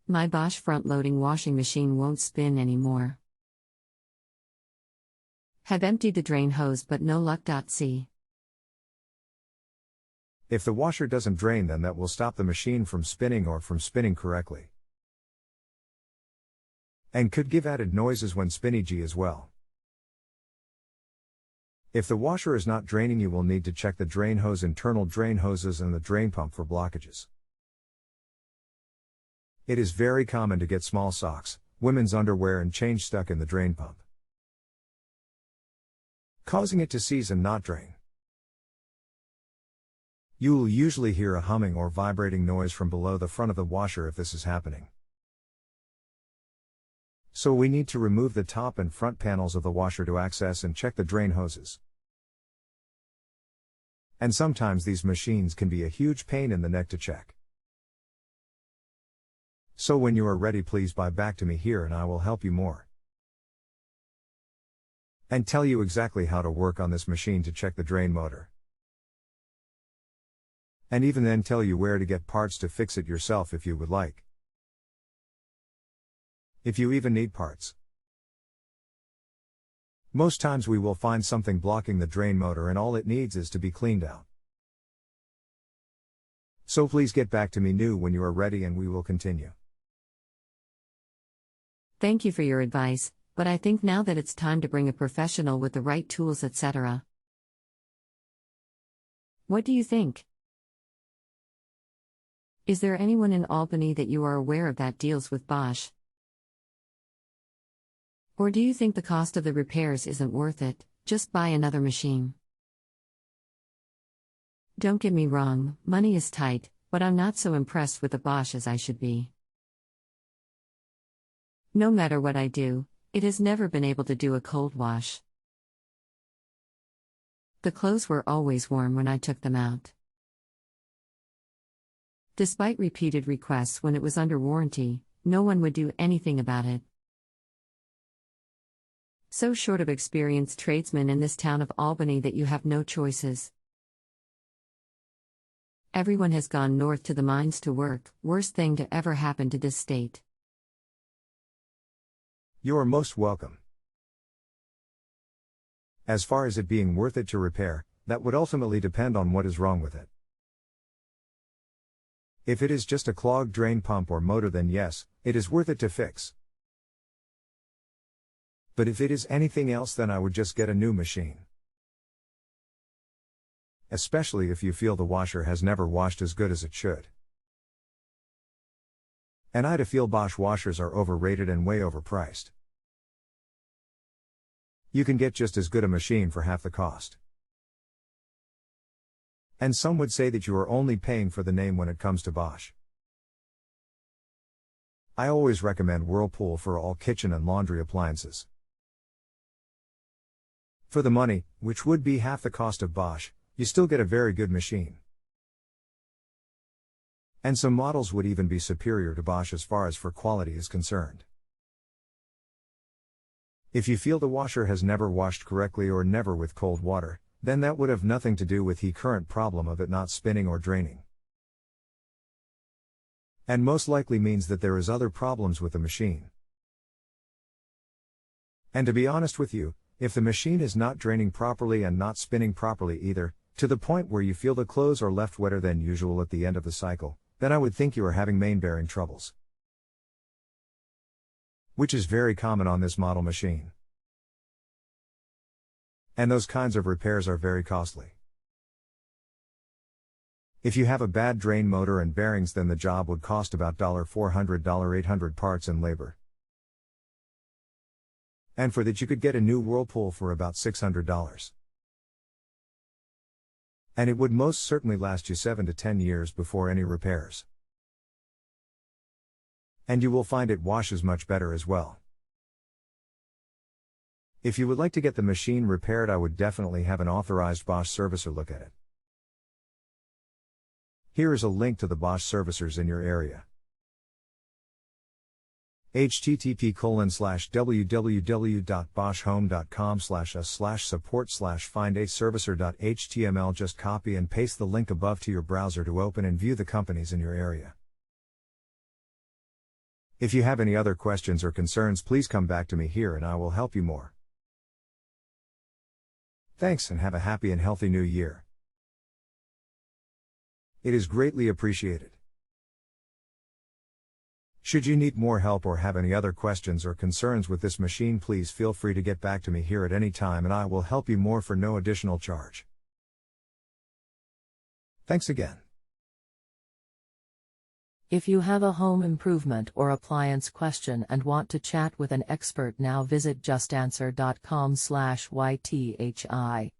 My Bosch front-loading washing machine won't spin anymore. Have emptied the drain hose but no luck.c. If the washer doesn't drain, then that will stop the machine from spinning or from spinning correctly. And could give added noises when spinni as well. If the washer is not draining, you will need to check the drain hose, internal drain hoses and the drain pump for blockages. It is very common to get small socks, women's underwear and change stuck in the drain pump, causing it to seize and not drain. You will usually hear a humming or vibrating noise from below the front of the washer if this is happening. So we need to remove the top and front panels of the washer to access and check the drain hoses. And sometimes these machines can be a huge pain in the neck to check. So when you are ready, please buy back to me here and I will help you more. And tell you exactly how to work on this machine to check the drain motor. And even then tell you where to get parts to fix it yourself if you would like. If you even need parts. Most times we will find something blocking the drain motor and all it needs is to be cleaned out. So please get back to me new when you are ready and we will continue. Thank you for your advice, but I think now that it's time to bring a professional with the right tools, etc. What do you think? Is there anyone in Albany that you are aware of that deals with Bosch? Or do you think the cost of the repairs isn't worth it, just buy another machine? Don't get me wrong, money is tight, but I'm not so impressed with the Bosch as I should be. No matter what I do, it has never been able to do a cold wash. The clothes were always warm when I took them out. Despite repeated requests when it was under warranty, no one would do anything about it. So short of experienced tradesmen in this town of Albany that you have no choices. Everyone has gone north to the mines to work, worst thing to ever happen to this state. You are most welcome. As far as it being worth it to repair, that would ultimately depend on what is wrong with it. If it is just a clogged drain pump or motor, then yes, it is worth it to fix. But if it is anything else, then I would just get a new machine. Especially if you feel the washer has never washed as good as it should. And I feel Bosch washers are overrated and way overpriced. You can get just as good a machine for half the cost. And some would say that you are only paying for the name when it comes to Bosch. I always recommend Whirlpool for all kitchen and laundry appliances. For the money, which would be half the cost of Bosch, you still get a very good machine. And some models would even be superior to Bosch as far as for quality is concerned. If you feel the washer has never washed correctly or never with cold water, then that would have nothing to do with the current problem of it not spinning or draining. And most likely means that there is other problems with the machine. And to be honest with you, if the machine is not draining properly and not spinning properly either, to the point where you feel the clothes are left wetter than usual at the end of the cycle, then I would think you are having main bearing troubles. Which is very common on this model machine. And those kinds of repairs are very costly. If you have a bad drain motor and bearings, then the job would cost about $400, $800 parts and labor. And for that you could get a new Whirlpool for about $600. And it would most certainly last you 7 to 10 years before any repairs. And you will find it washes much better as well. If you would like to get the machine repaired, I would definitely have an authorized Bosch servicer look at it. Here is a link to the Bosch servicers in your area. http://www.boschhome.com/us/support/find-a-servicer.html. Just copy and paste the link above to your browser to open and view the companies in your area. If you have any other questions or concerns, please come back to me here and I will help you more. Thanks and have a happy and healthy new year. It is greatly appreciated. Should you need more help or have any other questions or concerns with this machine, please feel free to get back to me here at any time and I will help you more for no additional charge. Thanks again. If you have a home improvement or appliance question and want to chat with an expert now, visit justanswer.com/ythi.